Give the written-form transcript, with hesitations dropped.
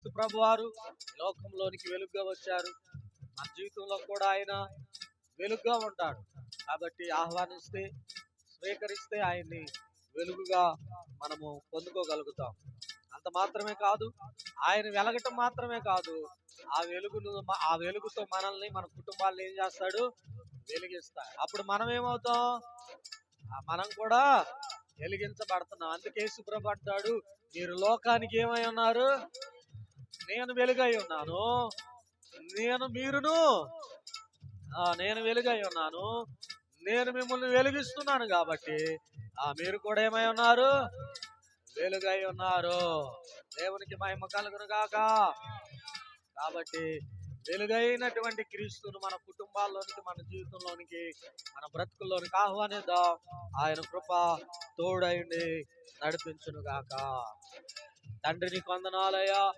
ప్రభువారు లోకంలోనికి వెలుగుగా వచ్చారు. మన జీవితంలో కూడా ఆయన వెలుగుగా ఉంటాడు. కాబట్టి ఆహ్వానిస్తే, స్వీకరిస్తే ఆయన్ని వెలుగుగా మనము పొందుకోగలుగుతాం. అంత మాత్రమే కాదు, ఆయన వెలగటం మాత్రమే కాదు, ఆ వెలుగుతో మనల్ని, మన కుటుంబాలను ఏం చేస్తాడు? వెలిగిస్తాడు. అప్పుడు మనం ఏమవుతాం? మనం కూడా వెలిగించబడుతున్నాం. అందుకే యేసుప్రభు అంటాడు, మీరు లోకానికి ఏమై ఉన్నారు? నేను వెలుగై ఉన్నాను. మీరును నేను వెలుగై ఉన్నాను. నేను మిమ్మల్ని వెలిగిస్తున్నాను కాబట్టి మీరు కూడా ఏమై ఉన్నారు? వెలుగై ఉన్నారు. దేవునికి మహిమ కలుగును గాక. కాబట్టి వెలుగైనటువంటి క్రీస్తును మన కుటుంబాల్లోనికి, మన జీవితంలోనికి, మన బ్రతుకుల్లోనికి ఆహ్వానిద్దాం. ఆయన కృప తోడైండి నడిపించును గాక. తండ్రి నీకు వందనాలయ్యా.